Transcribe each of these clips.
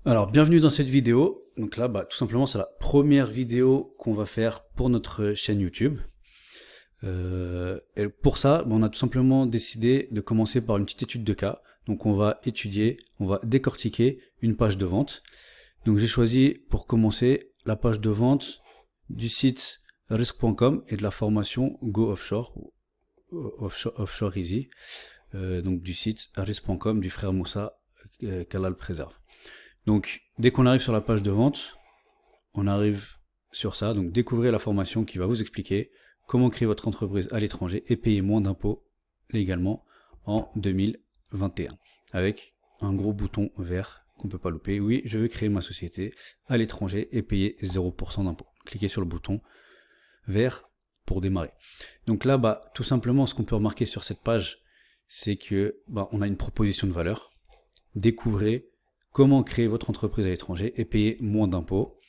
Alors, bienvenue dans cette vidéo. Donc là, tout simplement, c'est la première vidéo qu'on va faire pour notre chaîne YouTube. Et pour ça, on a tout simplement décidé de commencer par une petite étude de cas. Donc on va étudier, on va décortiquer une page de vente. Donc j'ai choisi pour commencer la page de vente du site risk.com et de la formation Go Offshore, Offshore Easy, donc du site risk.com du frère Moussa, qu'Allah le préserve. Donc, dès qu'on arrive sur la page de vente, on arrive sur ça. Donc, découvrez la formation qui va vous expliquer comment créer votre entreprise à l'étranger et payer moins d'impôts légalement en 2021. Avec un gros bouton vert qu'on ne peut pas louper. Oui, je veux créer ma société à l'étranger et payer 0% d'impôts. Cliquez sur le bouton vert pour démarrer. Donc là, tout simplement, ce qu'on peut remarquer sur cette page, c'est que on a une proposition de valeur. Découvrez comment créer votre entreprise à l'étranger et payer moins d'impôts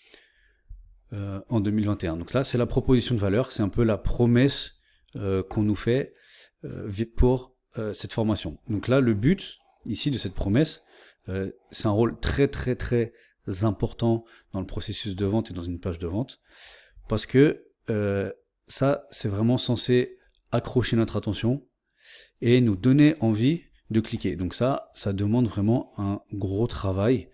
en 2021. Donc là, c'est la proposition de valeur, c'est un peu la promesse qu'on nous fait pour cette formation. Donc là, le but ici de cette promesse, c'est un rôle très important dans le processus de vente et dans une page de vente, parce que ça, c'est vraiment censé accrocher notre attention et nous donner envie de cliquer. Donc ça demande vraiment un gros travail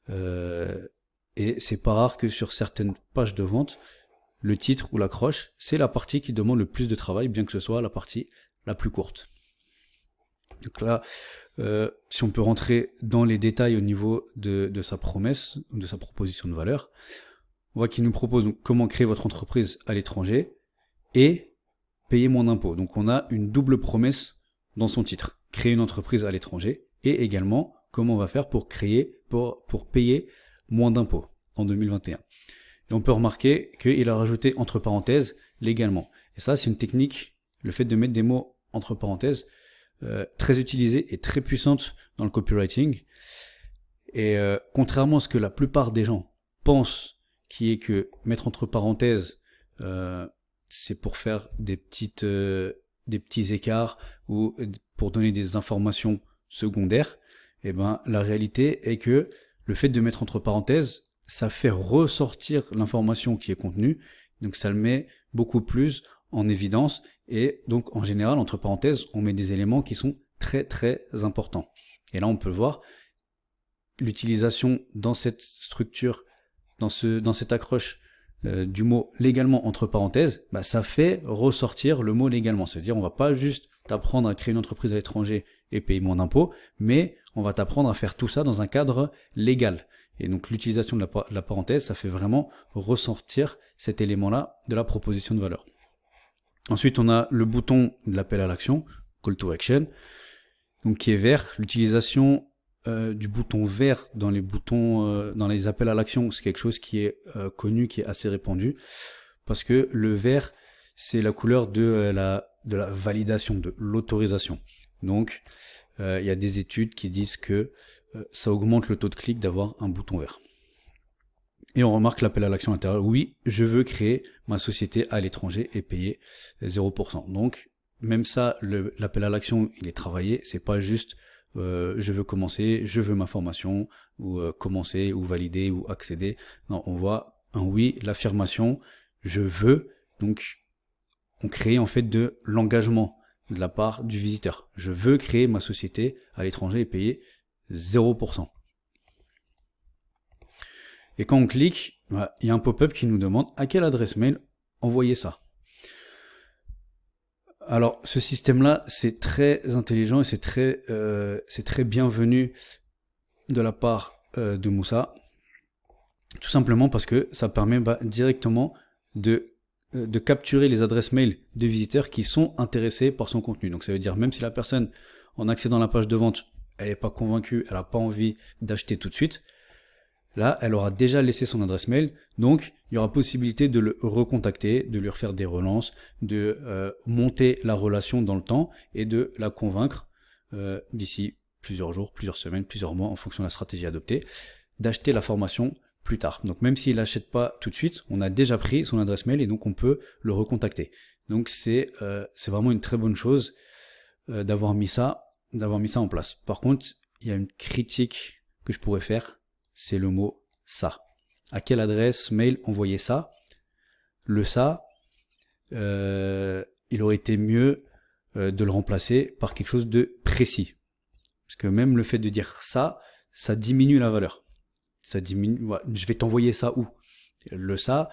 et c'est pas rare que sur certaines pages de vente, le titre ou l'accroche, c'est la partie qui demande le plus de travail, bien que ce soit la partie la plus courte. Donc là, si on peut rentrer dans les détails au niveau de sa promesse, de sa proposition de valeur, on voit qu'il nous propose donc comment créer votre entreprise à l'étranger et payer moins d'impôts. Donc on a une double promesse dans son titre. Créer une entreprise à l'étranger et également comment on va faire pour payer moins d'impôts en 2021. Et on peut remarquer qu'il a rajouté entre parenthèses légalement. Et ça, c'est une technique, le fait de mettre des mots entre parenthèses, très utilisée et très puissante dans le copywriting. Et contrairement à ce que la plupart des gens pensent, qui est que mettre entre parenthèses, c'est pour faire des petits écarts ou pour donner des informations secondaires, et la réalité est que le fait de mettre entre parenthèses, ça fait ressortir l'information qui est contenue, donc ça le met beaucoup plus en évidence, et donc en général, entre parenthèses, on met des éléments qui sont très importants. Et là, on peut le voir, l'utilisation dans cette structure, dans cette accroche du mot légalement entre parenthèses, ça fait ressortir le mot légalement. C'est-à-dire, on va pas juste t'apprendre à créer une entreprise à l'étranger et payer moins d'impôts, mais on va t'apprendre à faire tout ça dans un cadre légal. Et donc, l'utilisation de la parenthèse, ça fait vraiment ressortir cet élément-là de la proposition de valeur. Ensuite, on a le bouton de l'appel à l'action, Call to Action, donc qui est vert. L'utilisation du bouton vert dans les appels à l'action, c'est quelque chose qui est connu, qui est assez répandu, parce que le vert, c'est la couleur de la validation, de l'autorisation. Donc, il y a des études qui disent que ça augmente le taux de clic d'avoir un bouton vert. Et on remarque l'appel à l'action intérieur. Oui, je veux créer ma société à l'étranger et payer 0%. Donc, même ça, l'appel à l'action, il est travaillé. C'est pas juste je veux commencer, je veux ma formation, ou commencer, ou valider, ou accéder. Non, on voit un oui, l'affirmation, je veux. Donc, on crée en fait de l'engagement de la part du visiteur. Je veux créer ma société à l'étranger et payer 0%. Et quand on clique, il y a un pop-up qui nous demande à quelle adresse mail envoyer ça. Alors, ce système-là, c'est très intelligent et c'est très bienvenu de la part de Moussa, tout simplement parce que ça permet directement de capturer les adresses mail des visiteurs qui sont intéressés par son contenu. Donc ça veut dire, même si la personne, en accédant à la page de vente, elle n'est pas convaincue, elle n'a pas envie d'acheter tout de suite, là, elle aura déjà laissé son adresse mail, donc il y aura possibilité de le recontacter, de lui refaire des relances, de monter la relation dans le temps et de la convaincre d'ici plusieurs jours, plusieurs semaines, plusieurs mois, en fonction de la stratégie adoptée, d'acheter la formation plus tard. Donc même s'il n'achète pas tout de suite, on a déjà pris son adresse mail et donc on peut le recontacter. Donc c'est vraiment une très bonne chose d'avoir mis ça en place. Par contre, il y a une critique que je pourrais faire, c'est le mot ça. À quelle adresse mail envoyer ça? Le ça, il aurait été mieux de le remplacer par quelque chose de précis. Parce que même le fait de dire ça diminue la valeur. Ça diminue. Ouais, je vais t'envoyer ça où? Le ça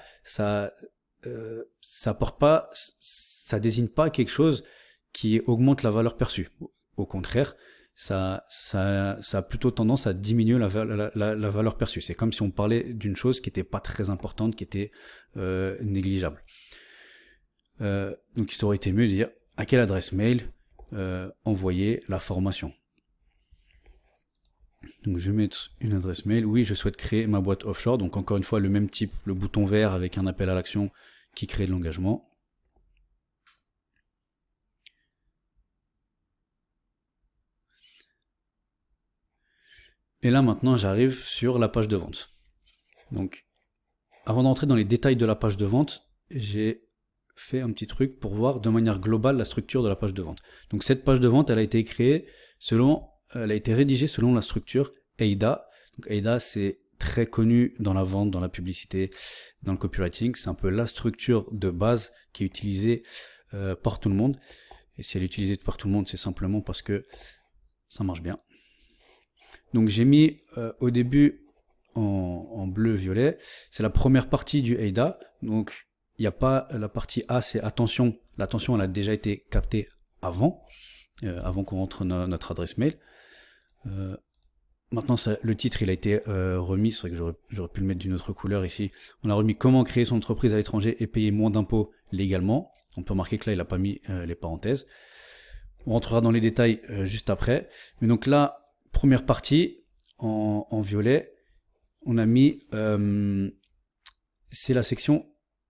apporte pas, ça désigne pas quelque chose qui augmente la valeur perçue. Au contraire, ça a plutôt tendance à diminuer la valeur perçue. C'est comme si on parlait d'une chose qui n'était pas très importante, qui était négligeable. Donc il aurait été mieux de dire à quelle adresse mail envoyer la formation. Donc je vais mettre une adresse mail. Oui, je souhaite créer ma boîte offshore. Donc encore une fois, le même type, le bouton vert avec un appel à l'action qui crée de l'engagement. Et là maintenant, j'arrive sur la page de vente. Donc avant d'entrer dans les détails de la page de vente, j'ai fait un petit truc pour voir de manière globale la structure de la page de vente. Donc cette page de vente, elle a été rédigée selon la structure AIDA. Donc AIDA, c'est très connu dans la vente, dans la publicité, dans le copywriting. C'est un peu la structure de base qui est utilisée par tout le monde. Et si elle est utilisée par tout le monde, c'est simplement parce que ça marche bien. Donc j'ai mis au début en bleu-violet, c'est la première partie du AIDA. Donc il n'y a pas la partie A, c'est attention. L'attention, elle a déjà été captée avant qu'on rentre notre adresse mail. Maintenant, le titre, il a été remis. C'est vrai que j'aurais pu le mettre d'une autre couleur ici. On a remis comment créer son entreprise à l'étranger et payer moins d'impôts légalement. On peut remarquer que là, il n'a pas mis les parenthèses. On rentrera dans les détails juste après. Mais donc là, première partie, en violet, on a mis, c'est la section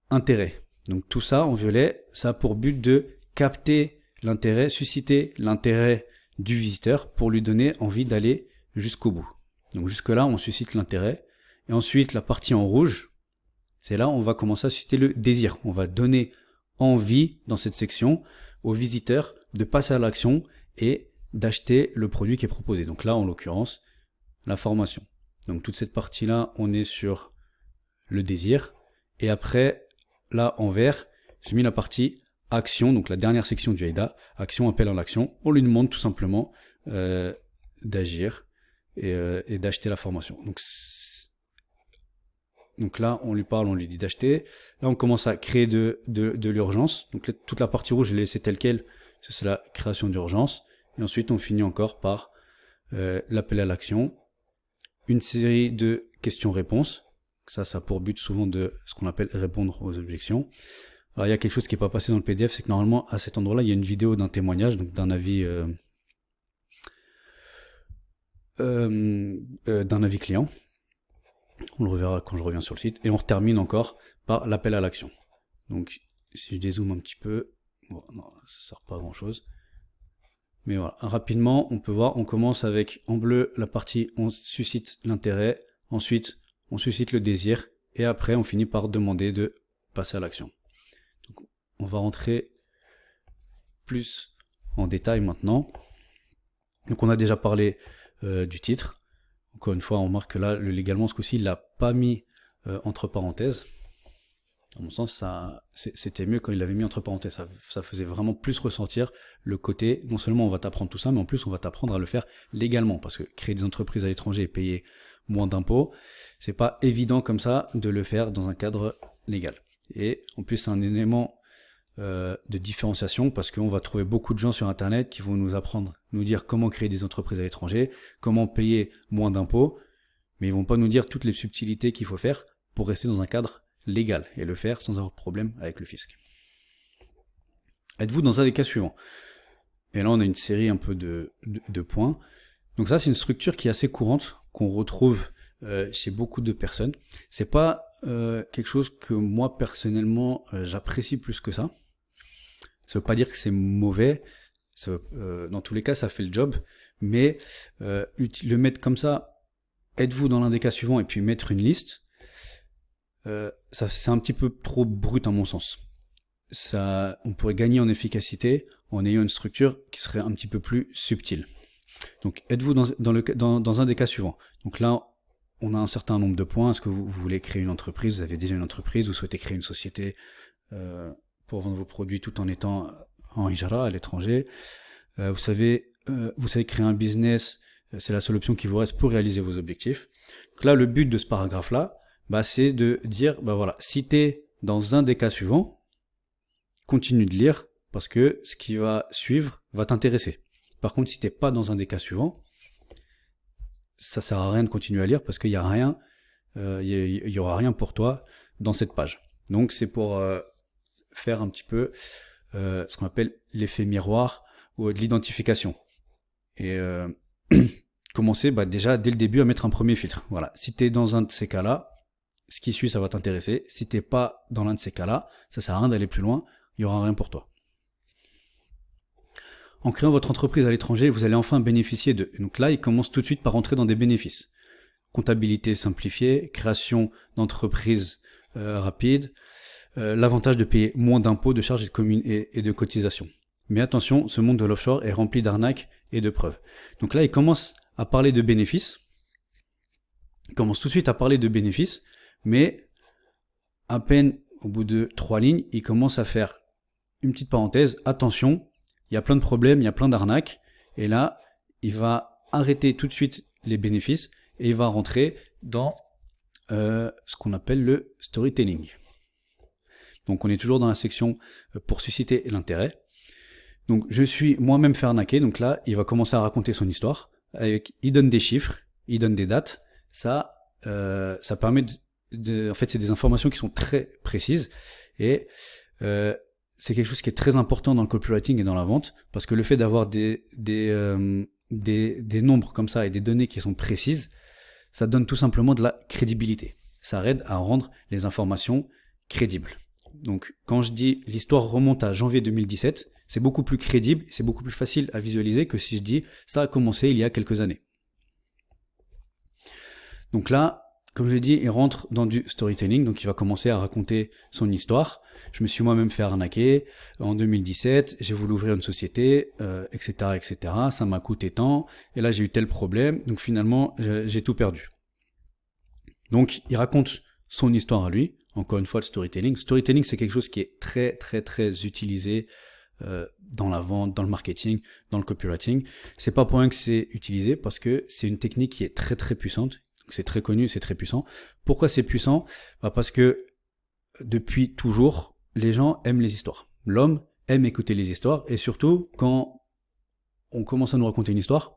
intérêt. Donc tout ça en violet, ça a pour but de capter l'intérêt, susciter l'intérêt du visiteur pour lui donner envie d'aller jusqu'au bout. Donc jusque là, on suscite l'intérêt. Et ensuite, la partie en rouge, c'est là où on va commencer à susciter le désir. On va donner envie dans cette section au visiteur de passer à l'action et d'acheter le produit qui est proposé. Donc là, en l'occurrence, la formation. Donc toute cette partie-là, on est sur le désir. Et après, là, en vert, j'ai mis la partie action, donc la dernière section du AIDA, action, appel à l'action. On lui demande tout simplement d'agir et d'acheter la formation. Donc là, on lui parle, on lui dit d'acheter. Là, on commence à créer de l'urgence. Donc toute la partie rouge, je l'ai laissée telle quelle. C'est la création d'urgence. Et ensuite, on finit encore par l'appel à l'action. Une série de questions-réponses. Ça a pour but souvent de ce qu'on appelle répondre aux objections. Alors, il y a quelque chose qui n'est pas passé dans le PDF, c'est que normalement, à cet endroit-là, il y a une vidéo d'un témoignage, donc d'un avis client. On le reverra quand je reviens sur le site. Et on termine encore par l'appel à l'action. Donc, si je dézoome un petit peu, bon, non, ça ne sert pas à grand-chose. Mais voilà, rapidement, on peut voir, on commence avec en bleu la partie on suscite l'intérêt, ensuite on suscite le désir, et après on finit par demander de passer à l'action. Donc, on va rentrer plus en détail maintenant. Donc on a déjà parlé du titre. Encore une fois, on remarque que là, légalement, ce coup-ci, il l'a pas mis entre parenthèses. À mon sens, c'était mieux quand il l'avait mis entre parenthèses. Ça faisait vraiment plus ressentir le côté, non seulement on va t'apprendre tout ça, mais en plus on va t'apprendre à le faire légalement. Parce que créer des entreprises à l'étranger et payer moins d'impôts, c'est pas évident comme ça de le faire dans un cadre légal. Et en plus, c'est un élément de différenciation parce qu'on va trouver beaucoup de gens sur Internet qui vont nous dire comment créer des entreprises à l'étranger, comment payer moins d'impôts, mais ils vont pas nous dire toutes les subtilités qu'il faut faire pour rester dans un cadre légal et le faire sans avoir de problème avec le fisc. Êtes-vous dans un des cas suivants? Et là, on a une série un peu de points. Donc ça, c'est une structure qui est assez courante, qu'on retrouve chez beaucoup de personnes. C'est pas quelque chose que moi, personnellement, j'apprécie plus que ça. Ça veut pas dire que c'est mauvais. Dans tous les cas, ça fait le job. Mais le mettre comme ça, êtes-vous dans l'un des cas suivants, et puis mettre une liste, c'est un petit peu trop brut à mon sens. On pourrait gagner en efficacité en ayant une structure qui serait un petit peu plus subtile. Donc, êtes-vous dans un des cas suivants? Donc là, on a un certain nombre de points. Est-ce que vous voulez créer une entreprise? Vous avez déjà une entreprise? Vous souhaitez créer une société pour vendre vos produits tout en étant en hijra, à l'étranger? Vous savez créer un business, c'est la seule option qui vous reste pour réaliser vos objectifs. Donc là, le but de ce paragraphe-là, c'est de dire, voilà, si tu es dans un des cas suivants, continue de lire, parce que ce qui va suivre va t'intéresser. Par contre, si tu n'es pas dans un des cas suivants, ça sert à rien de continuer à lire, parce qu'il n'y a rien, il y aura rien pour toi dans cette page. Donc c'est pour faire un petit peu ce qu'on appelle l'effet miroir ou de l'identification. Et commencer déjà dès le début à mettre un premier filtre. Voilà. Si tu es dans un de ces cas-là, ce qui suit, ça va t'intéresser. Si tu n'es pas dans l'un de ces cas-là, ça sert à rien d'aller plus loin, il n'y aura rien pour toi. En créant votre entreprise à l'étranger, vous allez enfin bénéficier de... Donc là, il commence tout de suite par rentrer dans des bénéfices. Comptabilité simplifiée, création d'entreprise rapide, l'avantage de payer moins d'impôts, de charges et de cotisations. Mais attention, ce monde de l'offshore est rempli d'arnaques et de preuves. Donc là, il commence à parler de bénéfices. Il commence tout de suite à parler de bénéfices, mais à peine au bout de 3 lignes, il commence à faire une petite parenthèse. Attention, il y a plein de problèmes, il y a plein d'arnaques. Et là, il va arrêter tout de suite les bénéfices et il va rentrer dans ce qu'on appelle le storytelling. Donc on est toujours dans la section pour susciter l'intérêt. Donc je suis moi-même fait arnaquer. Donc là, il va commencer à raconter son histoire. Il donne des chiffres, il donne des dates. Ça permet en fait, c'est des informations qui sont très précises. Et c'est quelque chose qui est très important dans le copywriting et dans la vente, parce que le fait d'avoir des nombres comme ça et des données qui sont précises, ça donne tout simplement de la crédibilité. Ça aide à rendre les informations crédibles. Donc quand je dis l'histoire remonte à janvier 2017, c'est beaucoup plus crédible, c'est beaucoup plus facile à visualiser que si je dis ça a commencé il y a quelques années. Donc là, comme je l'ai dit, il rentre dans du storytelling, donc il va commencer à raconter son histoire. Je me suis moi-même fait arnaquer en 2017, j'ai voulu ouvrir une société, etc., etc. Ça m'a coûté tant, et là j'ai eu tel problème, donc finalement j'ai tout perdu. Donc il raconte son histoire à lui. Encore une fois, le storytelling. Storytelling, c'est quelque chose qui est très, très, très utilisé dans la vente, dans le marketing, dans le copywriting. C'est pas pour rien que c'est utilisé, parce que c'est une technique qui est très, très puissante. C'est très connu, c'est très puissant. Pourquoi c'est puissant? Parce que depuis toujours, les gens aiment les histoires. L'homme aime écouter les histoires, et surtout, quand on commence à nous raconter une histoire,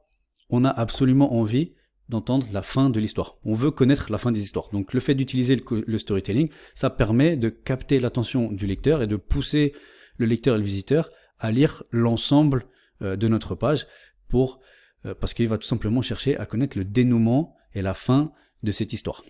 on a absolument envie d'entendre la fin de l'histoire. On veut connaître la fin des histoires. Donc le fait d'utiliser le storytelling, ça permet de capter l'attention du lecteur et de pousser le lecteur et le visiteur à lire l'ensemble de notre page parce qu'il va tout simplement chercher à connaître le dénouement et la fin de cette histoire.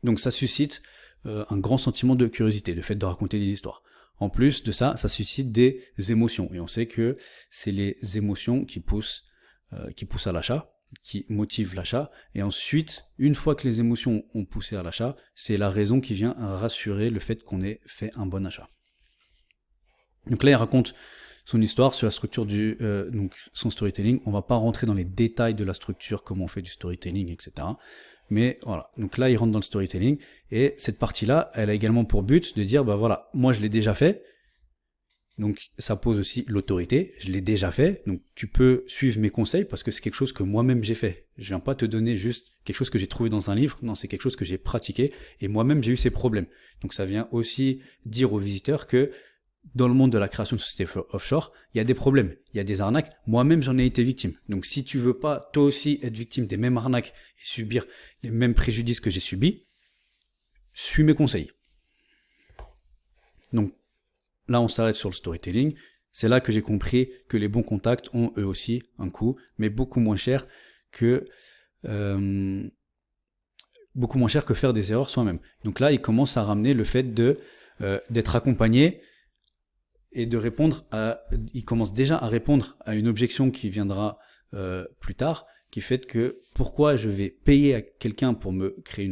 Donc ça suscite un grand sentiment de curiosité, le fait de raconter des histoires. En plus de ça, ça suscite des émotions. Et on sait que c'est les émotions qui poussent à l'achat, qui motive l'achat, et ensuite, une fois que les émotions ont poussé à l'achat, c'est la raison qui vient rassurer le fait qu'on ait fait un bon achat. Donc là, il raconte son histoire sur la structure donc son storytelling. On va pas rentrer dans les détails de la structure, comment on fait du storytelling, etc. Mais voilà, donc là, il rentre dans le storytelling, et cette partie-là, elle a également pour but de dire, voilà, moi je l'ai déjà fait. Donc ça pose aussi l'autorité, je l'ai déjà fait, donc tu peux suivre mes conseils parce que c'est quelque chose que moi-même j'ai fait. Je viens pas te donner juste quelque chose que j'ai trouvé dans un livre, non, c'est quelque chose que j'ai pratiqué et moi-même j'ai eu ces problèmes. Donc ça vient aussi dire aux visiteurs que dans le monde de la création de sociétés offshore, il y a des problèmes, il y a des arnaques, moi-même j'en ai été victime. Donc si tu veux pas toi aussi être victime des mêmes arnaques et subir les mêmes préjudices que j'ai subis, suis mes conseils. Donc là, on s'arrête sur le storytelling. C'est là que j'ai compris que les bons contacts ont eux aussi un coût, mais beaucoup moins cher que faire des erreurs soi-même. Donc là, il commence à ramener le fait d'être accompagné et de répondre il commence déjà à répondre à une objection qui viendra plus tard, qui fait que pourquoi je vais payer à quelqu'un pour me créer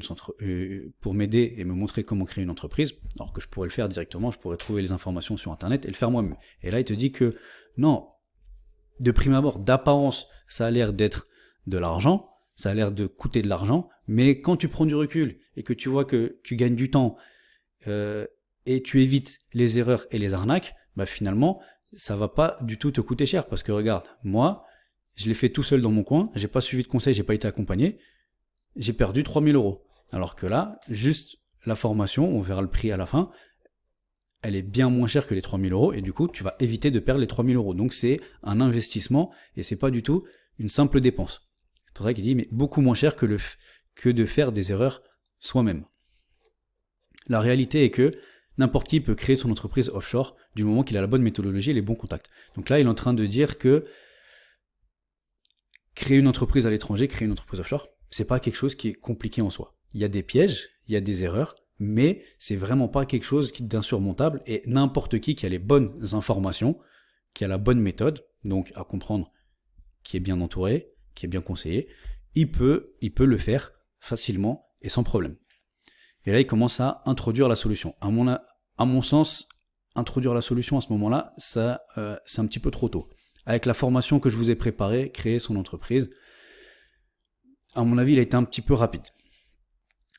pour m'aider et me montrer comment créer une entreprise, alors que je pourrais le faire directement, je pourrais trouver les informations sur internet et le faire moi-même. Et là, il te dit que non, de prime abord, d'apparence, ça a l'air d'être de l'argent, ça a l'air de coûter de l'argent, Mais quand tu prends du recul et que tu vois que tu gagnes du temps et tu évites les erreurs et les arnaques, bah finalement, ça va pas du tout te coûter cher. Parce que regarde, moi, je l'ai fait tout seul dans mon coin, j'ai pas suivi de conseils, j'ai pas été accompagné, j'ai perdu 3000 euros. Alors que là, juste la formation, on verra le prix à la fin, elle est bien moins chère que les 3000 euros et du coup, tu vas éviter de perdre les 3000 euros. Donc, c'est un investissement et c'est pas du tout une simple dépense. C'est pour ça qu'il dit, mais beaucoup moins cher que de faire des erreurs soi-même. La réalité est que n'importe qui peut créer son entreprise offshore du moment qu'il a la bonne méthodologie et les bons contacts. Donc là, il est en train de dire que créer une entreprise à l'étranger, créer une entreprise offshore, c'est pas quelque chose qui est compliqué en soi. Il y a des pièges, il y a des erreurs, mais c'est vraiment pas quelque chose d'insurmontable et n'importe qui a les bonnes informations, qui a la bonne méthode, donc à comprendre, qui est bien entouré, qui est bien conseillé, il peut le faire facilement et sans problème. Et là, il commence à introduire la solution. À mon sens, introduire la solution à ce moment-là, c'est un petit peu trop tôt. Avec la formation que je vous ai préparée, créer son entreprise, à mon avis, il a été un petit peu rapide.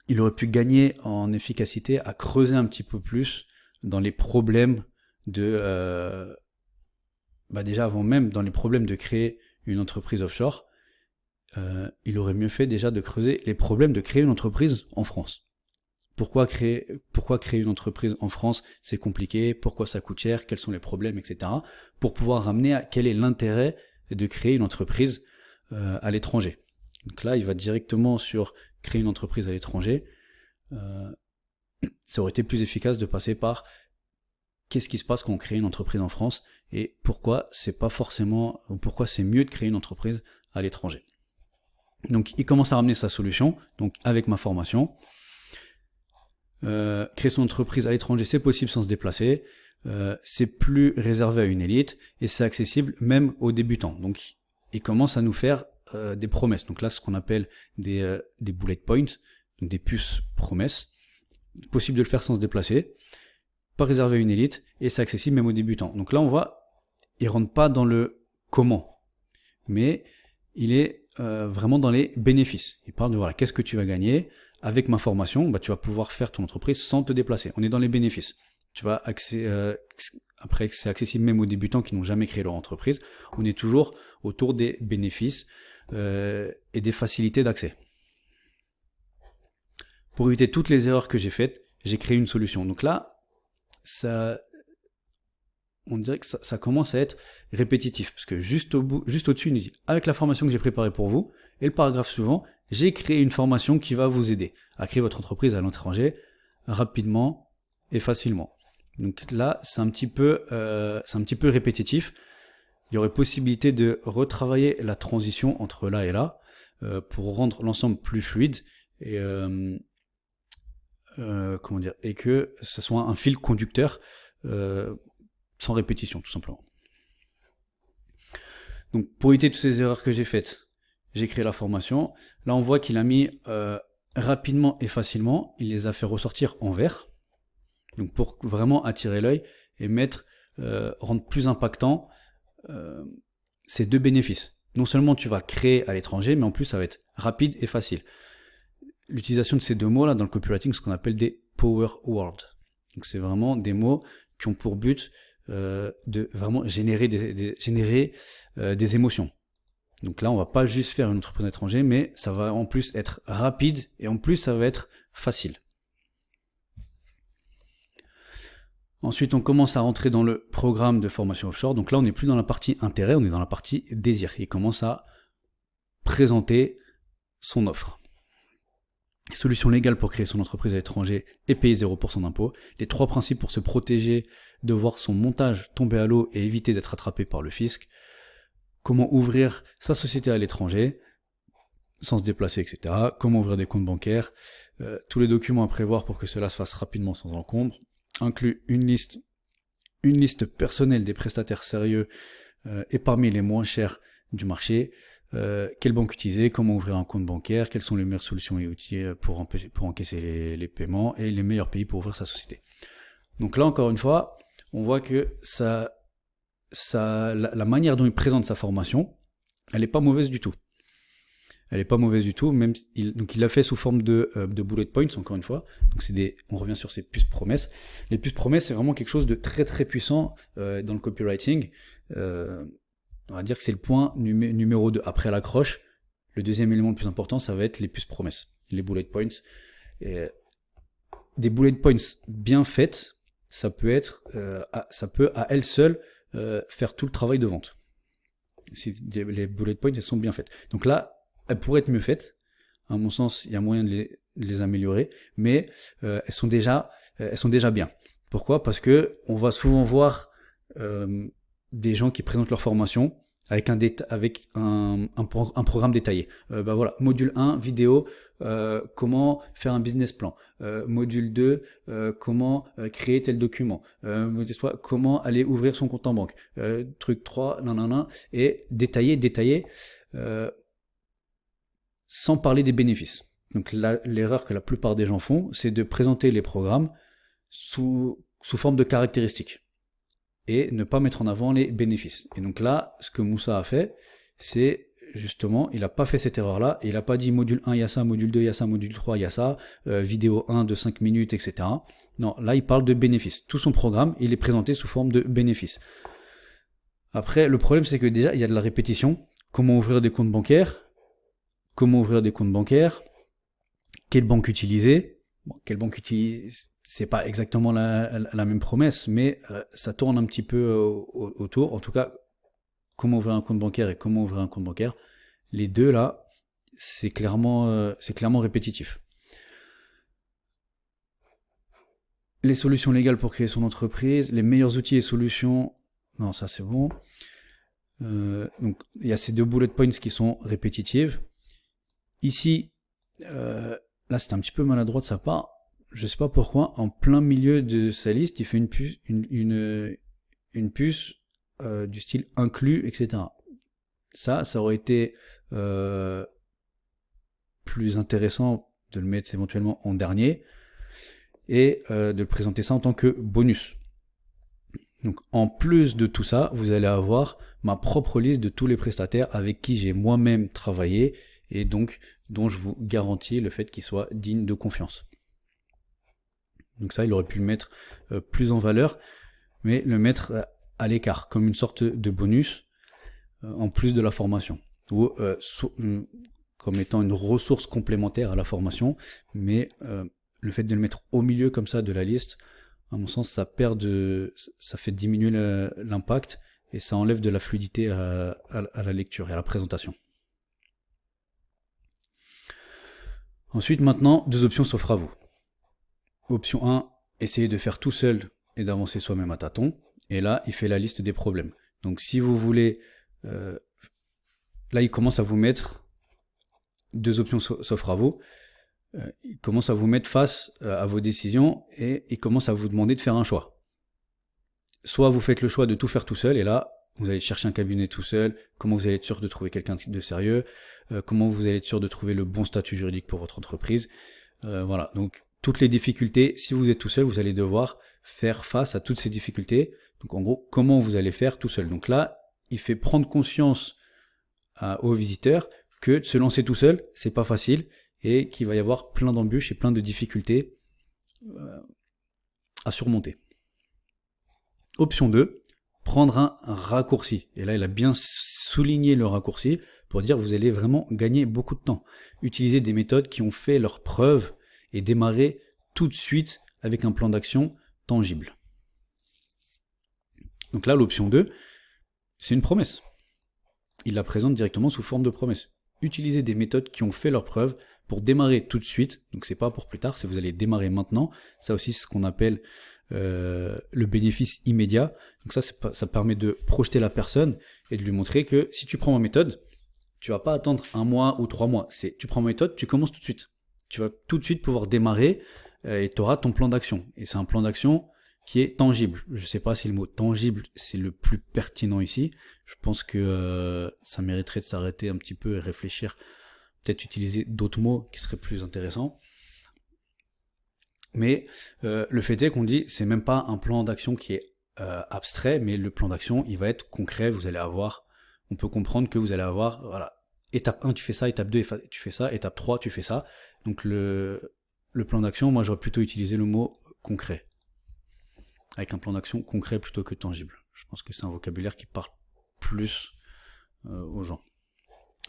Il aurait pu gagner en efficacité à creuser un petit peu plus dans les problèmes déjà avant même dans les problèmes de créer une entreprise offshore, il aurait mieux fait déjà de creuser les problèmes de créer une entreprise en France. Pourquoi créer une entreprise en France, c'est compliqué, pourquoi ça coûte cher, quels sont les problèmes, etc. Pour pouvoir ramener à quel est l'intérêt de créer une entreprise à l'étranger. Donc là, il va directement sur créer une entreprise à l'étranger. Ça aurait été plus efficace de passer par qu'est-ce qui se passe quand on crée une entreprise en France et pourquoi c'est mieux de créer une entreprise à l'étranger. Donc il commence à ramener sa solution, donc avec ma formation. Créer son entreprise à l'étranger, c'est possible sans se déplacer, c'est plus réservé à une élite et c'est accessible même aux débutants. Donc il commence à nous faire des promesses. Donc là, ce qu'on appelle des bullet points, donc des puces promesses. Possible de le faire sans se déplacer, pas réservé à une élite et c'est accessible même aux débutants. Donc là, on voit, il rentre pas dans le comment, mais il est vraiment dans les bénéfices. Il parle de voilà, qu'est-ce que tu vas gagner avec ma formation, bah, tu vas pouvoir faire ton entreprise sans te déplacer. On est dans les bénéfices. Tu vas après, c'est accessible même aux débutants qui n'ont jamais créé leur entreprise. On est toujours autour des bénéfices et des facilités d'accès. Pour éviter toutes les erreurs que j'ai faites, j'ai créé une solution. Donc là, on dirait que ça commence à être répétitif. Parce que juste au-dessus, il nous dit, avec la formation que j'ai préparée pour vous, et le paragraphe suivant, j'ai créé une formation qui va vous aider à créer votre entreprise à l'étranger rapidement et facilement. Donc là, c'est un petit peu répétitif. Il y aurait possibilité de retravailler la transition entre là et là pour rendre l'ensemble plus fluide et et que ce soit un fil conducteur sans répétition, tout simplement. Donc pour éviter toutes ces erreurs que j'ai faites, j'ai créé la formation. Là, on voit qu'il a mis rapidement et facilement, il les a fait ressortir en vert. Donc pour vraiment attirer l'œil et rendre plus impactant ces deux bénéfices. Non seulement tu vas créer à l'étranger, mais en plus ça va être rapide et facile. L'utilisation de ces deux mots là dans le copywriting, c'est ce qu'on appelle des power words. Donc c'est vraiment des mots qui ont pour but de vraiment générer des émotions. Donc là, on va pas juste faire une entreprise à l'étranger, mais ça va en plus être rapide et en plus ça va être facile. Ensuite, on commence à rentrer dans le programme de formation offshore. Donc là, on n'est plus dans la partie intérêt, on est dans la partie désir. Il commence à présenter son offre. Solution légale pour créer son entreprise à l'étranger et payer 0% d'impôt. Les 3 principes pour se protéger de voir son montage tomber à l'eau et éviter d'être attrapé par le fisc. Comment ouvrir sa société à l'étranger sans se déplacer, etc. Comment ouvrir des comptes bancaires. Tous les documents à prévoir pour que cela se fasse rapidement sans encombre. Inclut une liste personnelle des prestataires sérieux et parmi les moins chers du marché. Quelle banque utiliser, comment ouvrir un compte bancaire, quelles sont les meilleures solutions et outils pour encaisser les paiements et les meilleurs pays pour ouvrir sa société. Donc là, encore une fois, on voit que la manière dont il présente sa formation, elle n'est pas mauvaise du tout. Elle est pas mauvaise du tout, même donc il l'a fait sous forme de bullet points, encore une fois. Donc on revient sur ces puces promesses. Les puces promesses, c'est vraiment quelque chose de très très puissant dans le copywriting. On va dire que c'est le point numéro 2. Après l'accroche, le deuxième élément le plus important, ça va être les puces promesses, les bullet points. Et des bullet points bien faites, ça peut à elles seules faire tout le travail de vente. Si les bullet points, elles sont bien faites. Donc là, elles pourraient être mieux faites. À mon sens, il y a moyen de les améliorer, mais elles sont déjà bien. Pourquoi ? Parce que on va souvent voir des gens qui présentent leur formation avec un programme détaillé. Voilà, module 1, vidéo, comment faire un business plan. Module 2, comment créer tel document. Module 3, comment aller ouvrir son compte en banque. Truc 3, nanana, et détaillé, sans parler des bénéfices. Donc l'erreur que la plupart des gens font, c'est de présenter les programmes sous forme de caractéristiques et ne pas mettre en avant les bénéfices. Et donc là, ce que Moussa a fait, c'est justement, il n'a pas fait cette erreur-là, il n'a pas dit module 1, il y a ça, module 2, il y a ça, module 3, il y a ça, vidéo 1 de 5 minutes, etc. Non, là, il parle de bénéfices. Tout son programme, il est présenté sous forme de bénéfices. Après, le problème, c'est que déjà, il y a de la répétition. Comment ouvrir des comptes bancaires ? Quelle banque utiliser ? Quelle banque utiliser ? C'est pas exactement la même promesse, mais ça tourne un petit peu autour. En tout cas, comment ouvrir un compte bancaire et comment ouvrir un compte bancaire, les deux là, c'est clairement répétitif. Les solutions légales pour créer son entreprise, les meilleurs outils et solutions, non, ça c'est bon. Donc il y a ces deux bullet points qui sont répétitives. Ici, là c'est un petit peu maladroit de sa part. Je sais pas pourquoi, en plein milieu de sa liste, il fait une puce du style inclus, etc. Ça aurait été plus intéressant de le mettre éventuellement en dernier et de le présenter ça en tant que bonus. Donc en plus de tout ça, vous allez avoir ma propre liste de tous les prestataires avec qui j'ai moi-même travaillé et donc dont je vous garantis le fait qu'ils soient dignes de confiance. Donc ça, il aurait pu le mettre plus en valeur, mais le mettre à l'écart, comme une sorte de bonus, en plus de la formation, ou comme étant une ressource complémentaire à la formation, mais le fait de le mettre au milieu comme ça de la liste, à mon sens, ça fait diminuer l'impact, et ça enlève de la fluidité à la lecture et à la présentation. Ensuite, maintenant, 2 options s'offrent à vous. Option 1, essayez de faire tout seul et d'avancer soi-même à tâtons. Et là, il fait la liste des problèmes. Donc si vous voulez... là, il commence à vous mettre... 2 options s'offrent à vous. Il commence à vous mettre face à vos décisions et il commence à vous demander de faire un choix. Soit vous faites le choix de tout faire tout seul et là, vous allez chercher un cabinet tout seul. Comment vous allez être sûr de trouver quelqu'un de sérieux ? Comment vous allez être sûr de trouver le bon statut juridique pour votre entreprise ? Voilà, donc... toutes les difficultés, si vous êtes tout seul, vous allez devoir faire face à toutes ces difficultés. Donc en gros, comment vous allez faire tout seul. Donc là, il fait prendre conscience aux visiteurs que de se lancer tout seul, c'est pas facile et qu'il va y avoir plein d'embûches et plein de difficultés à surmonter. Option 2, prendre un raccourci. Et là, il a bien souligné le raccourci pour dire que vous allez vraiment gagner beaucoup de temps. Utiliser des méthodes qui ont fait leurs preuves et démarrer tout de suite avec un plan d'action tangible. Donc là, l'option 2, c'est une promesse. Il la présente directement sous forme de promesse. Utilisez des méthodes qui ont fait leurs preuves pour démarrer tout de suite. Donc c'est pas pour plus tard, c'est vous allez démarrer maintenant. Ça aussi, c'est ce qu'on appelle le bénéfice immédiat. Donc ça permet de projeter la personne et de lui montrer que si tu prends ma méthode, tu vas pas attendre 1 mois ou 3 mois. Tu prends ma méthode, tu commences tout de suite. Tu vas tout de suite pouvoir démarrer et tu auras ton plan d'action. Et c'est un plan d'action qui est tangible. Je ne sais pas si le mot tangible, c'est le plus pertinent ici. Je pense que ça mériterait de s'arrêter un petit peu et réfléchir. Peut-être utiliser d'autres mots qui seraient plus intéressants. Mais le fait est qu'on dit, c'est même pas un plan d'action qui est abstrait, mais le plan d'action, il va être concret. On peut comprendre que vous allez avoir, voilà, étape 1, tu fais ça, étape 2, tu fais ça, étape 3, tu fais ça. Donc le plan d'action, moi j'aurais plutôt utilisé le mot concret. Avec un plan d'action concret plutôt que tangible. Je pense que c'est un vocabulaire qui parle plus aux gens.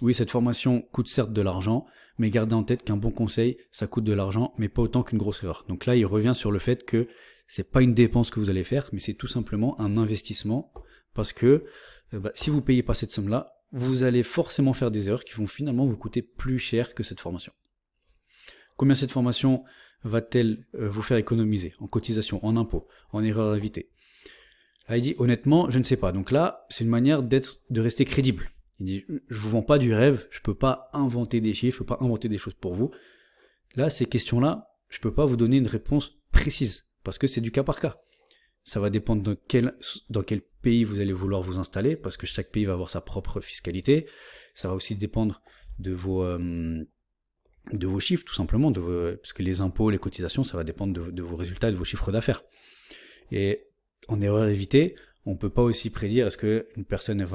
Oui, cette formation coûte certes de l'argent, mais gardez en tête qu'un bon conseil, ça coûte de l'argent, mais pas autant qu'une grosse erreur. Donc là, il revient sur le fait que c'est pas une dépense que vous allez faire, mais c'est tout simplement un investissement, parce que si vous payez pas cette somme-là, vous allez forcément faire des erreurs qui vont finalement vous coûter plus cher que cette formation. Combien cette formation va-t-elle vous faire économiser en cotisation, en impôts, en erreurs évitées? Là, il dit honnêtement, je ne sais pas. Donc là, c'est une manière de rester crédible. Il dit, je vous vends pas du rêve, je peux pas inventer des chiffres, je peux pas inventer des choses pour vous. Là, ces questions-là, je peux pas vous donner une réponse précise, parce que c'est du cas par cas. Ça va dépendre dans quel pays vous allez vouloir vous installer, parce que chaque pays va avoir sa propre fiscalité. Ça va aussi dépendre de vos chiffres, tout simplement, parce que les impôts, les cotisations, ça va dépendre de vos résultats et de vos chiffres d'affaires. Et en erreur évitée, on ne peut pas aussi prédire est-ce qu'une personne elle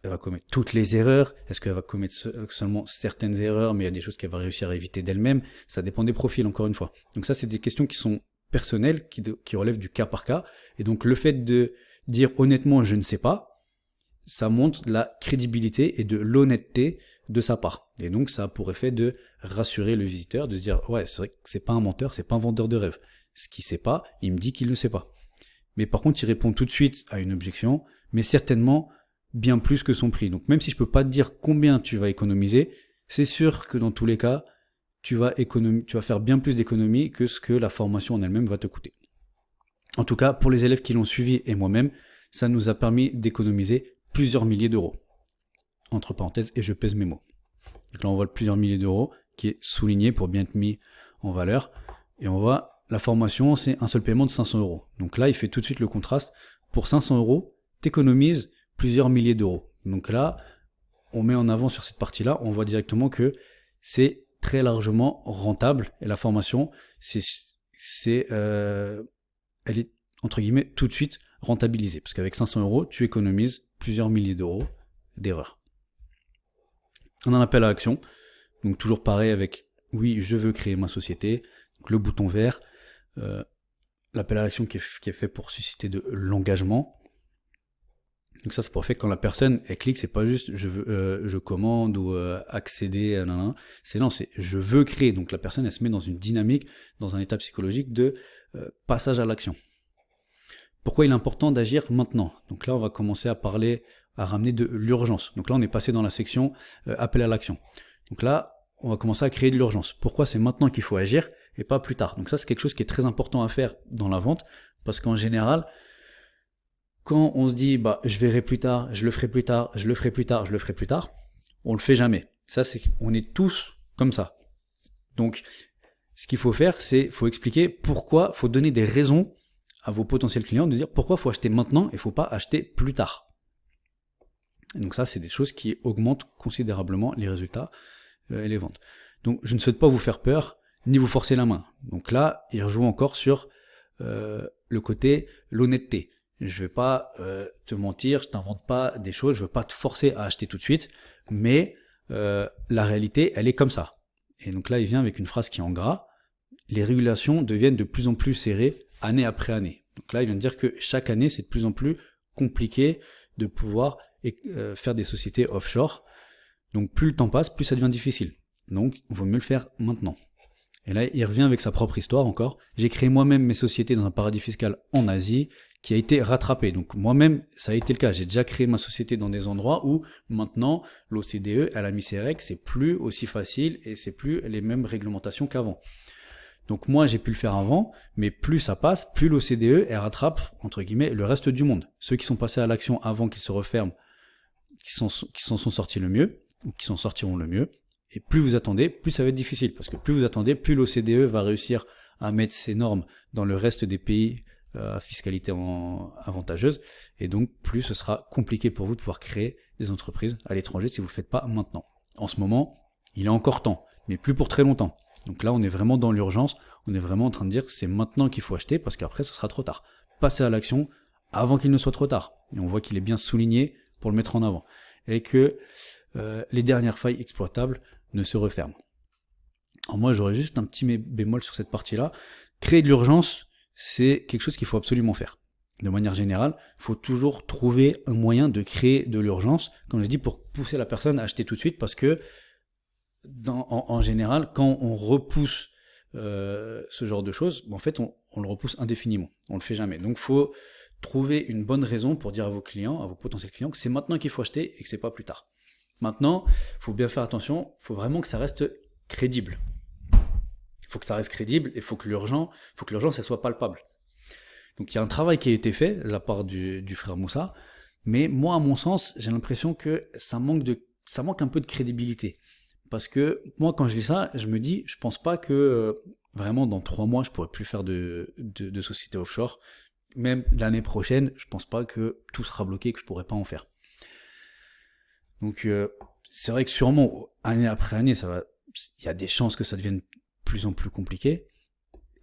va commettre toutes les erreurs, est-ce qu'elle va commettre seulement certaines erreurs, mais il y a des choses qu'elle va réussir à éviter d'elle-même. Ça dépend des profils, encore une fois. Donc ça, c'est des questions qui sont personnelles, qui relèvent du cas par cas. Et donc le fait de dire honnêtement je ne sais pas, ça montre de la crédibilité et de l'honnêteté de sa part. Et donc ça a pour effet de rassurer le visiteur, de se dire ouais, c'est vrai que c'est pas un menteur, c'est pas un vendeur de rêve. Ce qu'il sait pas, il me dit qu'il ne sait pas. Mais par contre, il répond tout de suite à une objection, mais certainement bien plus que son prix. Donc même si je peux pas te dire combien tu vas économiser, c'est sûr que dans tous les cas, tu vas faire bien plus d'économies que ce que la formation en elle-même va te coûter. En tout cas, pour les élèves qui l'ont suivi et moi-même, ça nous a permis d'économiser plusieurs milliers d'euros. Entre parenthèses, et je pèse mes mots. Donc là, on voit le plusieurs milliers d'euros qui est souligné pour bien être mis en valeur. Et on voit la formation, c'est un seul paiement de 500 euros. Donc là, il fait tout de suite le contraste. Pour 500 euros, tu économises plusieurs milliers d'euros. Donc là, on met en avant sur cette partie-là, on voit directement que c'est très largement rentable. Et la formation, elle est, entre guillemets, tout de suite rentabilisée. Parce qu'avec 500 euros, tu économises plusieurs milliers d'euros d'erreurs. On en appelle à l'action. Donc toujours pareil avec, oui, je veux créer ma société. Donc le bouton vert. L'appel à l'action qui est fait pour susciter de l'engagement. Donc ça, c'est pour le fait que quand la personne elle clique, c'est pas juste je commande ou accéder à c'est je veux créer. Donc la personne elle se met dans une dynamique, dans un état psychologique de passage à l'action. Pourquoi il est important d'agir maintenant? Donc là, on va commencer à ramener de l'urgence. Donc là, on est passé dans la section appel à l'action. Donc là, on va commencer à créer de l'urgence. Pourquoi c'est maintenant qu'il faut agir et pas plus tard? Donc ça, c'est quelque chose qui est très important à faire dans la vente, parce qu'en général, quand on se dit je verrai plus tard, je le ferai plus tard, je le ferai plus tard, je le ferai plus tard, on le fait jamais. Ça, on est tous comme ça. Donc, ce qu'il faut faire, faut expliquer pourquoi, faut donner des raisons à vos potentiels clients de dire pourquoi il faut acheter maintenant et il ne faut pas acheter plus tard. Et donc ça, c'est des choses qui augmentent considérablement les résultats et les ventes. Donc, je ne souhaite pas vous faire peur, ni vous forcer la main. Donc là, il rejoue encore sur le côté l'honnêteté. Je vais pas te mentir, je t'invente pas des choses, je veux pas te forcer à acheter tout de suite, mais la réalité, elle est comme ça. Et donc là, il vient avec une phrase qui est en gras. Les régulations deviennent de plus en plus serrées année après année. Donc là, il vient de dire que chaque année, c'est de plus en plus compliqué de pouvoir faire des sociétés offshore. Donc plus le temps passe, plus ça devient difficile. Donc il vaut mieux le faire maintenant. Et là, il revient avec sa propre histoire encore. J'ai créé moi-même mes sociétés dans un paradis fiscal en Asie qui a été rattrapé. Donc moi-même, ça a été le cas. J'ai déjà créé ma société dans des endroits où maintenant, l'OCDE, elle a mis ses règles, c'est plus aussi facile et c'est plus les mêmes réglementations qu'avant. Donc moi, j'ai pu le faire avant, mais plus ça passe, plus l'OCDE, elle rattrape, entre guillemets, le reste du monde. Ceux qui sont passés à l'action avant qu'ils se referment, qui s'en sont sortis le mieux, ou qui s'en sortiront le mieux. Et plus vous attendez, plus ça va être difficile. Parce que plus vous attendez, plus l'OCDE va réussir à mettre ses normes dans le reste des pays à fiscalité avantageuse. Et donc, plus ce sera compliqué pour vous de pouvoir créer des entreprises à l'étranger si vous ne le faites pas maintenant. En ce moment, il est encore temps, mais plus pour très longtemps. Donc là, on est vraiment dans l'urgence. On est vraiment en train de dire que c'est maintenant qu'il faut acheter parce qu'après, ce sera trop tard. Passez à l'action avant qu'il ne soit trop tard. Et on voit qu'il est bien souligné pour le mettre en avant. Et que les dernières failles exploitables ne se referment. Alors moi, j'aurais juste un petit bémol sur cette partie-là. Créer de l'urgence, c'est quelque chose qu'il faut absolument faire. De manière générale, il faut toujours trouver un moyen de créer de l'urgence, comme je dis, pour pousser la personne à acheter tout de suite, parce que en général, quand on repousse ce genre de choses, en fait, on le repousse indéfiniment. On le fait jamais. Donc, il faut trouver une bonne raison pour dire à vos clients, à vos potentiels clients, que c'est maintenant qu'il faut acheter et que c'est pas plus tard. Maintenant, il faut bien faire attention. Il faut vraiment que ça reste crédible. Il faut que ça reste crédible et il faut que l'urgence, elle soit palpable. Donc, il y a un travail qui a été fait de la part du frère Moussa, mais moi, à mon sens, j'ai l'impression que ça manque un peu de crédibilité. Parce que moi, quand je lis ça, je me dis, je pense pas que vraiment dans 3 mois, je pourrais plus faire de société offshore. Même l'année prochaine, je pense pas que tout sera bloqué, que je pourrais pas en faire. Donc, c'est vrai que sûrement, année après année, il y a des chances que ça devienne de plus en plus compliqué.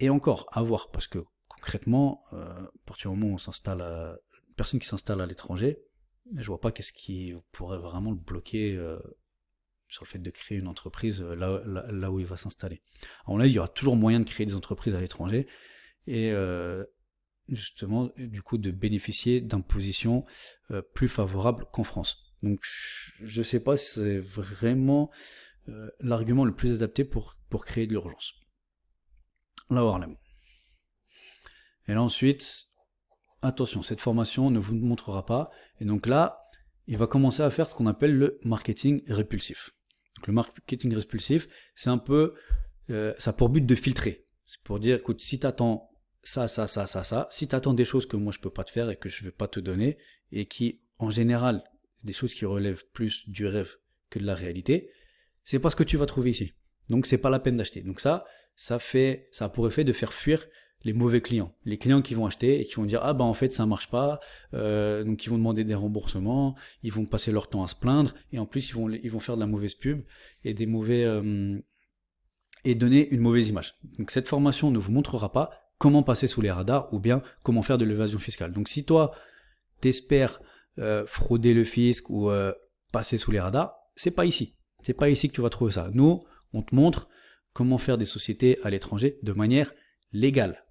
Et encore, à voir, parce que concrètement, à partir du moment où on s'installe, une personne qui s'installe à l'étranger, je vois pas qu'est-ce qui pourrait vraiment le bloquer sur le fait de créer une entreprise là où il va s'installer. Alors là, il y aura toujours moyen de créer des entreprises à l'étranger et justement, du coup, de bénéficier d'impositions plus favorables qu'en France. Donc, je ne sais pas si c'est vraiment l'argument le plus adapté pour créer de l'urgence. Là, Harlem. Et là, ensuite, attention, cette formation ne vous montrera pas. Et donc là, il va commencer à faire ce qu'on appelle le marketing répulsif. Donc, le marketing répulsif, c'est un peu, ça a pour but de filtrer. C'est pour dire, écoute, si tu attends ça, si tu attends des choses que moi je peux pas te faire et que je vais pas te donner, et qui, en général, des choses qui relèvent plus du rêve que de la réalité, c'est pas ce que tu vas trouver ici. Donc c'est pas la peine d'acheter. Donc ça a pour effet de faire fuir les mauvais clients, les clients qui vont acheter et qui vont dire ah bah en fait ça marche pas, donc ils vont demander des remboursements, ils vont passer leur temps à se plaindre et en plus ils vont faire de la mauvaise pub et des mauvais et donner une mauvaise image. Donc cette formation ne vous montrera pas comment passer sous les radars ou bien comment faire de l'évasion fiscale. Donc si toi t'espères frauder le fisc ou passer sous les radars, c'est pas ici que tu vas trouver ça. Nous on te montre comment faire des sociétés à l'étranger de manière légale.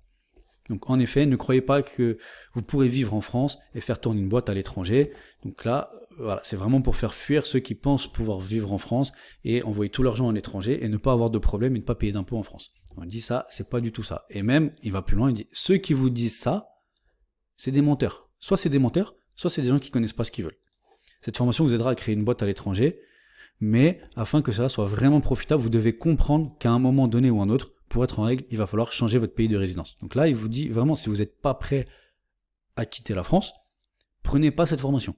Donc en effet, ne croyez pas que vous pourrez vivre en France et faire tourner une boîte à l'étranger. Donc là, voilà, c'est vraiment pour faire fuir ceux qui pensent pouvoir vivre en France et envoyer tout l'argent à l'étranger et ne pas avoir de problème et ne pas payer d'impôts en France. On dit ça, c'est pas du tout ça. Et même, il va plus loin, il dit, ceux qui vous disent ça, c'est des menteurs. Soit c'est des menteurs, soit c'est des gens qui connaissent pas ce qu'ils veulent. Cette formation vous aidera à créer une boîte à l'étranger, mais afin que cela soit vraiment profitable, vous devez comprendre qu'à un moment donné ou un autre, pour être en règle, il va falloir changer votre pays de résidence. Donc là, il vous dit vraiment, si vous n'êtes pas prêt à quitter la France, prenez pas cette formation.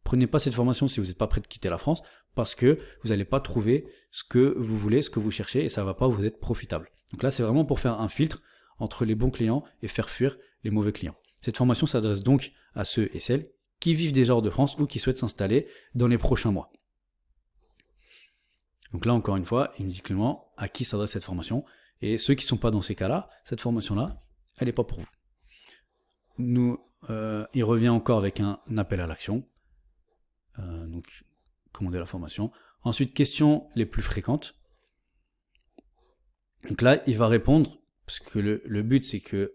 Prenez pas cette formation si vous n'êtes pas prêt de quitter la France, parce que vous n'allez pas trouver ce que vous voulez, ce que vous cherchez, et ça ne va pas vous être profitable. Donc là, c'est vraiment pour faire un filtre entre les bons clients et faire fuir les mauvais clients. Cette formation s'adresse donc à ceux et celles qui vivent déjà hors de France ou qui souhaitent s'installer dans les prochains mois. Donc là, encore une fois, il me dit clairement à qui s'adresse cette formation. Et ceux qui ne sont pas dans ces cas-là, cette formation-là, elle n'est pas pour vous. Il revient encore avec un appel à l'action. Donc, commandez la formation. Ensuite, questions les plus fréquentes. Donc là, il va répondre, parce que le but, c'est que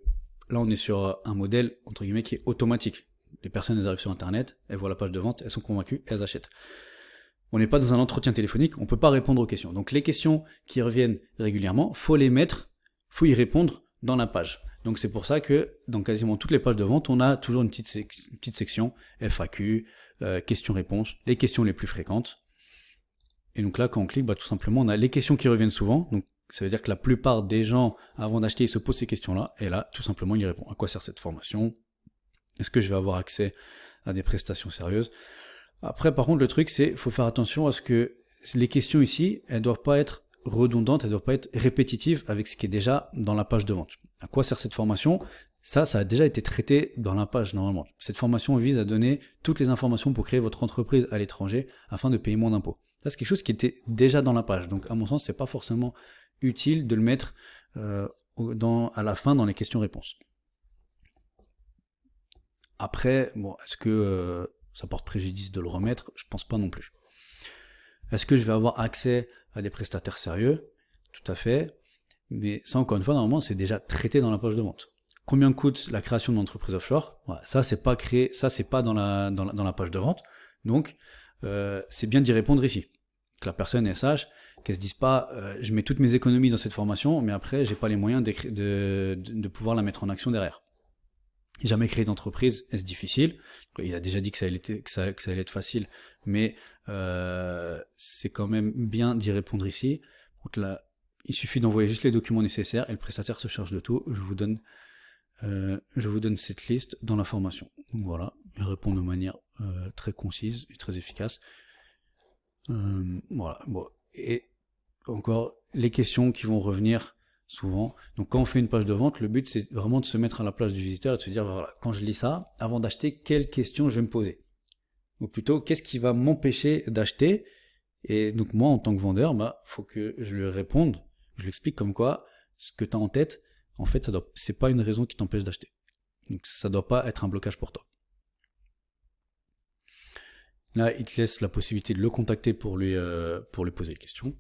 là, on est sur un modèle, entre guillemets, qui est automatique. Les personnes, elles arrivent sur Internet, elles voient la page de vente, elles sont convaincues, elles achètent. On n'est pas dans un entretien téléphonique, on ne peut pas répondre aux questions. Donc les questions qui reviennent régulièrement, faut y répondre dans la page. Donc c'est pour ça que dans quasiment toutes les pages de vente, on a toujours une petite section FAQ, questions-réponses, les questions les plus fréquentes. Et donc là, quand on clique, tout simplement, on a les questions qui reviennent souvent. Donc ça veut dire que la plupart des gens, avant d'acheter, ils se posent ces questions-là. Et là, tout simplement, ils répondent. À quoi sert cette formation? Est-ce que je vais avoir accès à des prestations sérieuses? Après, par contre, le truc, c'est qu'il faut faire attention à ce que les questions ici, elles ne doivent pas être redondantes, elles ne doivent pas être répétitives avec ce qui est déjà dans la page de vente. À quoi sert cette formation? Ça a déjà été traité dans la page normalement. Cette formation vise à donner toutes les informations pour créer votre entreprise à l'étranger afin de payer moins d'impôts. Ça, c'est quelque chose qui était déjà dans la page. Donc, à mon sens, c'est pas forcément utile de le mettre à la fin dans les questions-réponses. Après, est-ce que ça porte préjudice de le remettre? Je pense pas non plus. Est-ce que je vais avoir accès à des prestataires sérieux? Tout à fait. Mais ça, encore une fois, normalement, c'est déjà traité dans la page de vente. Combien coûte la création de l'entreprise offshore? Voilà, ça, c'est pas créé, ça, c'est pas dans la page de vente. Donc, c'est bien d'y répondre ici. Que la personne, elle sache, qu'elle se dise pas, je mets toutes mes économies dans cette formation, mais après, j'ai pas les moyens de pouvoir la mettre en action derrière. Jamais créer d'entreprise, est-ce difficile? Il a déjà dit que ça allait être facile, mais c'est quand même bien d'y répondre ici. Donc là, il suffit d'envoyer juste les documents nécessaires et le prestataire se charge de tout. Je vous donne cette liste dans la formation. Donc voilà, il répond de manière très concise et très efficace. Voilà. Bon. Et encore, les questions qui vont revenir souvent. Donc quand on fait une page de vente, le but c'est vraiment de se mettre à la place du visiteur et de se dire, voilà, quand je lis ça, avant d'acheter, quelles questions je vais me poser? Ou plutôt, qu'est-ce qui va m'empêcher d'acheter? Et donc moi, en tant que vendeur, faut que je lui réponde, je lui explique comme quoi, ce que tu as en tête, en fait, c'est pas une raison qui t'empêche d'acheter. Donc ça doit pas être un blocage pour toi. Là, il te laisse la possibilité de le contacter pour lui poser des questions.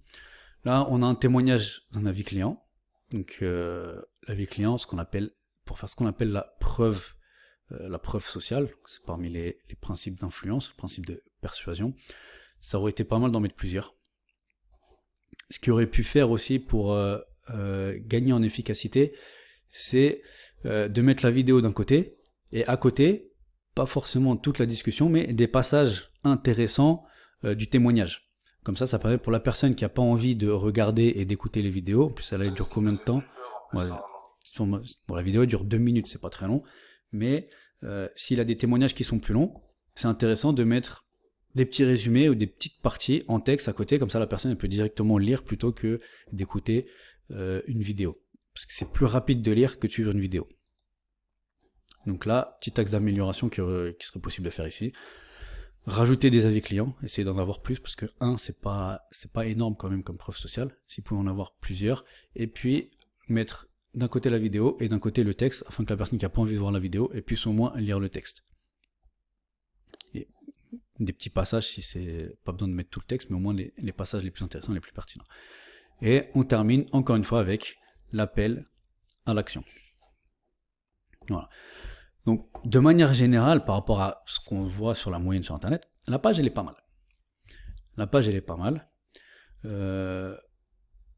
Là, on a un témoignage d'un avis client. Donc l'avis client, pour faire ce qu'on appelle la preuve sociale, c'est parmi les principes d'influence, le principe de persuasion. Ça aurait été pas mal d'en mettre plusieurs. Ce qui aurait pu faire aussi pour gagner en efficacité, c'est de mettre la vidéo d'un côté, et à côté, pas forcément toute la discussion, mais des passages intéressants du témoignage. Comme ça permet pour la personne qui n'a pas envie de regarder et d'écouter les vidéos, en plus elle dure combien de temps? La vidéo dure 2 minutes, c'est pas très long, mais s'il a des témoignages qui sont plus longs, c'est intéressant de mettre des petits résumés ou des petites parties en texte à côté, comme ça la personne elle peut directement lire plutôt que d'écouter une vidéo. Parce que c'est plus rapide de lire que de suivre une vidéo. Donc là, petit axe d'amélioration qui serait possible de faire ici. Rajouter des avis clients, essayer d'en avoir plus, parce que c'est pas énorme quand même comme preuve sociale, s'il pouvait en avoir plusieurs, et puis mettre d'un côté la vidéo et d'un côté le texte, afin que la personne qui n'a pas envie de voir la vidéo ait puisse au moins lire le texte. Et des petits passages, si c'est pas besoin de mettre tout le texte, mais au moins les passages les plus intéressants, les plus pertinents. Et on termine encore une fois avec l'appel à l'action. Voilà. Donc, de manière générale, par rapport à ce qu'on voit sur la moyenne sur Internet, la page, elle est pas mal.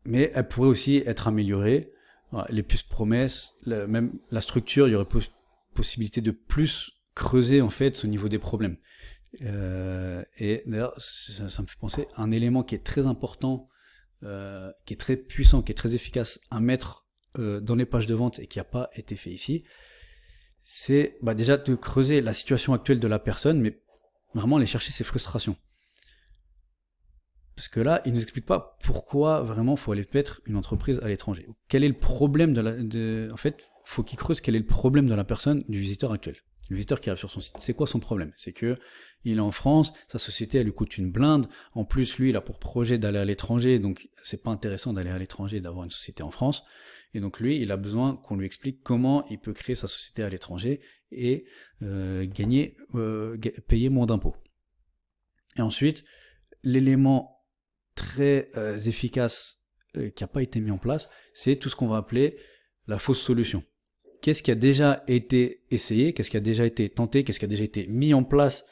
Mais elle pourrait aussi être améliorée. Voilà, les plus promesses, même la structure, il y aurait possibilité de plus creuser, en fait, au niveau des problèmes. Et d'ailleurs, ça me fait penser à un élément qui est très important, qui est très puissant, qui est très efficace à mettre dans les pages de vente et qui n'a pas été fait ici. C'est déjà de creuser la situation actuelle de la personne, mais vraiment aller chercher ses frustrations. Parce que là, il ne nous explique pas pourquoi vraiment il faut aller mettre une entreprise à l'étranger. Quel est le problème en fait, il faut qu'il creuse quel est le problème de la personne, du visiteur actuel. Le visiteur qui arrive sur son site, c'est quoi son problème? C'est que il est en France, sa société elle lui coûte une blinde, en plus lui il a pour projet d'aller à l'étranger, donc c'est pas intéressant d'aller à l'étranger et d'avoir une société en France. Et donc lui, il a besoin qu'on lui explique comment il peut créer sa société à l'étranger et payer moins d'impôts. Et ensuite, l'élément très efficace qui n'a pas été mis en place, c'est tout ce qu'on va appeler la fausse solution. Qu'est-ce qui a déjà été essayé, qu'est-ce qui a déjà été tenté, qu'est-ce qui a déjà été mis en place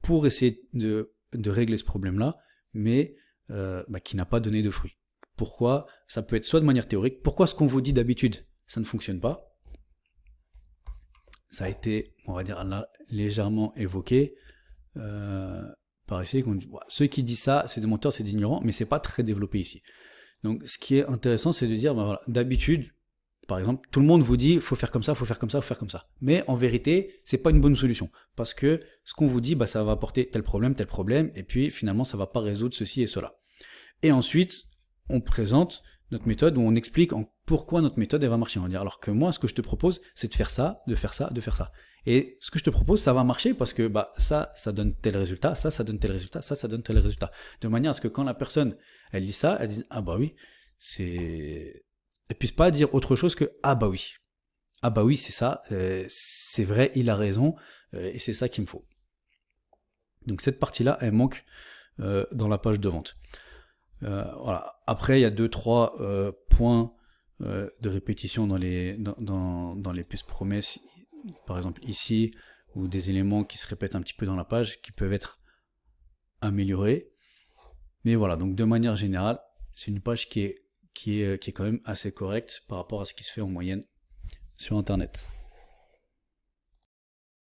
pour essayer de régler ce problème-là, mais qui n'a pas donné de fruits. Pourquoi? Ça peut être soit de manière théorique. Pourquoi ce qu'on vous dit d'habitude, ça ne fonctionne pas? Ça a été, on va dire, là, légèrement évoqué par ici. Ceux qui disent ça, c'est des menteurs, c'est des ignorants, mais c'est pas très développé ici. Donc, ce qui est intéressant, c'est de dire, voilà, d'habitude, par exemple, tout le monde vous dit, faut faire comme ça, faut faire comme ça, faut faire comme ça. Mais en vérité, c'est pas une bonne solution. Parce que ce qu'on vous dit, ça va apporter tel problème, et puis finalement, ça va pas résoudre ceci et cela. Et ensuite, on présente notre méthode où on explique pourquoi notre méthode elle va marcher. On va dire alors que moi ce que je te propose c'est de faire ça, de faire ça, de faire ça. Et ce que je te propose ça va marcher parce que ça donne tel résultat, ça donne tel résultat, ça donne tel résultat. De manière à ce que quand la personne elle lit ça, elle dise ah bah oui, elle puisse pas dire autre chose que ah bah oui c'est ça, c'est vrai, il a raison et c'est ça qu'il me faut. Donc cette partie là elle manque dans la page de vente. Voilà. Après, il y a 2-3 points de répétition dans les puces promesses, par exemple ici, ou des éléments qui se répètent un petit peu dans la page, qui peuvent être améliorés. Mais voilà, donc de manière générale, c'est une page qui est quand même assez correcte par rapport à ce qui se fait en moyenne sur Internet.